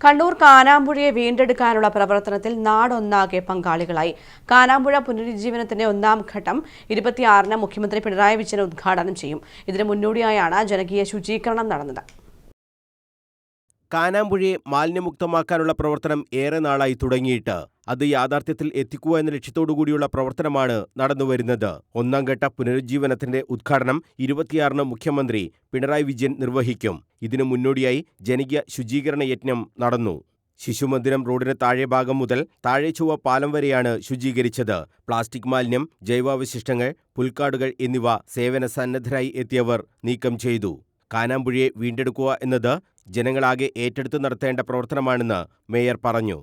കണ്ണൂർ കാനാമ്പുഴയെ വീണ്ടെടുക്കാനുള്ള പ്രവർത്തനത്തിൽ നാടൊന്നാകെ പങ്കാളികളായി. കാനാമ്പുഴ പുനരുജ്ജീവനത്തിന്റെ ഒന്നാം ഘട്ടം 26-ന് മുഖ്യമന്ത്രി പിണറായി വിജയൻ ഉദ്ഘാടനം ചെയ്യും. ഇതിന് മുന്നോടിയായാണ് ജനകീയ ശുചീകരണം നടന്നത്. കാനാമ്പുഴയെ മാലിന്യമുക്തമാക്കാനുള്ള പ്രവർത്തനം ഏറെ നാളായി തുടങ്ങിയിട്ട് അത് യാഥാർത്ഥ്യത്തിൽ എത്തിക്കുക എന്ന ലക്ഷ്യത്തോടുകൂടിയുള്ള പ്രവർത്തനമാണ് നടന്നുവരുന്നത്. ഒന്നാം ഘട്ട പുനരുജ്ജീവനത്തിന്റെ ഉദ്ഘാടനം 26-ന് മുഖ്യമന്ത്രി പിണറായി വിജയൻ നിർവഹിക്കും. ഇതിനു മുന്നോടിയായി ജനകീയ ശുചീകരണ യജ്ഞം നടന്നു. ശിശുമന്ദിരം റോഡിന് താഴെ ഭാഗം മുതൽ താഴെചൊവ്വ പാലം വരെയാണ് ശുചീകരിച്ചത്. പ്ലാസ്റ്റിക് മാലിന്യം, ജൈവാവശിഷ്ടങ്ങൾ, പുൽക്കാടുകൾ എന്നിവ സേവന സന്നദ്ധരായി എത്തിയവർ നീക്കം ചെയ്തു. കാനാമ്പുഴയെ വീണ്ടെടുക്കുക എന്നത് ജനങ്ങളാകെ ഏറ്റെടുത്ത് നടത്തേണ്ട പ്രവർത്തനമാണെന്ന് മേയർ പറഞ്ഞു.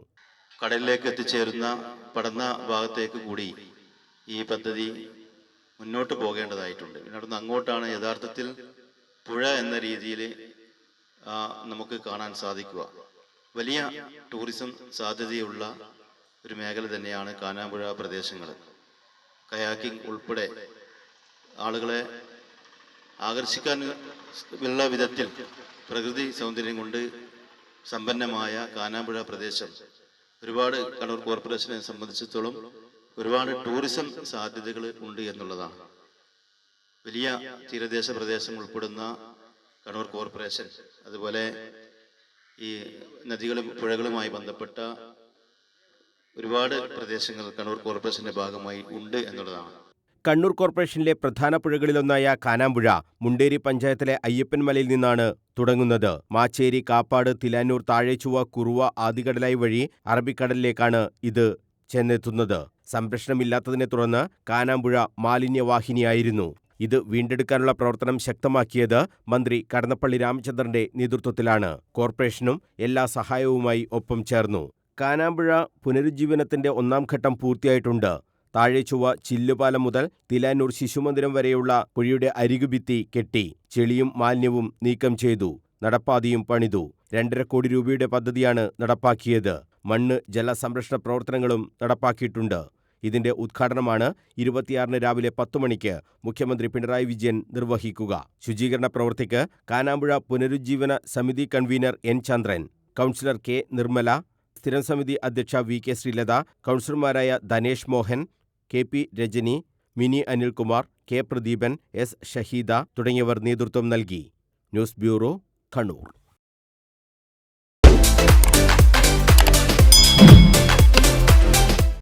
കടലിലേക്ക് എത്തിച്ചേരുന്ന പടന്ന ഭാഗത്തേക്ക് കൂടി ഈ പദ്ധതി മുന്നോട്ട് പോകേണ്ടതായിട്ടുണ്ട്. അവിടുന്ന് അങ്ങോട്ടാണ് യഥാർത്ഥത്തിൽ പുഴ എന്ന രീതിയിൽ നമുക്ക് കാണാൻ സാധിക്കുക. വലിയ ടൂറിസം സാധ്യതയുള്ള ഒരു മേഖല തന്നെയാണ് കാനാമ്പുഴ പ്രദേശങ്ങൾ. കയാക്കിംഗ് ഉൾപ്പെടെ ആളുകളെ ആകർഷിക്കാൻ ഉള്ള വിധത്തിൽ പ്രകൃതി സൗന്ദര്യം കൊണ്ട് സമ്പന്നമായ കാനാമ്പുഴ പ്രദേശം ഒരുപാട് കണ്ണൂർ കോർപ്പറേഷനെ സംബന്ധിച്ചിടത്തോളം ഒരുപാട് ടൂറിസം സാധ്യതകൾ ഉണ്ട് എന്നുള്ളതാണ്. വലിയ തീരദേശ പ്രദേശം ഉൾപ്പെടുന്ന കണ്ണൂർ കോർപ്പറേഷൻ അതുപോലെ ഈ നദികളും പുഴകളുമായി ബന്ധപ്പെട്ട ഒരുപാട് പ്രദേശങ്ങൾ കണ്ണൂർ കോർപ്പറേഷന്റെ ഭാഗമായി ഉണ്ട് എന്നുള്ളതാണ്. കണ്ണൂർ കോർപ്പറേഷനിലെ പ്രധാന പുഴകളിലൊന്നായ കാനാമ്പുഴ മുണ്ടേരി പഞ്ചായത്തിലെ അയ്യപ്പൻമലയിൽ നിന്നാണ് തുടങ്ങുന്നത്. മാച്ചേരി, കാപ്പാട്, തിലാനൂർ, താഴെചൊവ്വ, കുറുവ, ആദികടലായി വഴി അറബിക്കടലിലേക്കാണ് ഇത് ചെന്നെത്തുന്നത്. സംരക്ഷണമില്ലാത്തതിനെ തുടർന്ന് കാനാമ്പുഴ മാലിന്യവാഹിനിയായിരുന്നു. ഇത് വീണ്ടെടുക്കാനുള്ള പ്രവർത്തനം ശക്തമാക്കിയത് മന്ത്രി കടന്നപ്പള്ളി രാമചന്ദ്രന്റെ നേതൃത്വത്തിലാണ്. കോർപ്പറേഷനും എല്ലാ സഹായവുമായി ഒപ്പം ചേർന്നു. കാനാമ്പുഴ പുനരുജ്ജീവനത്തിന്റെ ഒന്നാം ഘട്ടം പൂർത്തിയായിട്ടുണ്ട്. താഴെചൊവ്വ ചില്ലുപാലം മുതൽ തിലാനൂർ ശിശുമന്ദിരം വരെയുള്ള പുഴയുടെ അരികുഭിത്തി കെട്ടി. ചെളിയും മാലിന്യവും നീക്കം ചെയ്തു. നടപ്പാതയും പണിതു. 2.5 കോടി രൂപയുടെ പദ്ധതിയാണ് നടപ്പാക്കിയത്. മണ്ണ് ജലസംരക്ഷണ പ്രവർത്തനങ്ങളും നടപ്പാക്കിയിട്ടുണ്ട്. ഇതിന്റെ ഉദ്ഘാടനമാണ് 26-ന് രാവിലെ 10 മണിക്ക് മുഖ്യമന്ത്രി പിണറായി വിജയൻ നിർവഹിക്കുക. ശുചീകരണ പ്രവൃത്തിക്ക് കാനാമ്പുഴ പുനരുജ്ജീവന സമിതി convener N Chandran, councillor K Nirmala, സ്ഥിരം സമിതി അധ്യക്ഷ വി കെ ശ്രീലത, കൗൺസിലർമാരായ Dhanesh Mohan, K P Rajani, Mini Anilkumar, K Pradeepan, S Shaheeda തുടങ്ങിയവർ നേതൃത്വം നൽകി. News bureau, Kannur.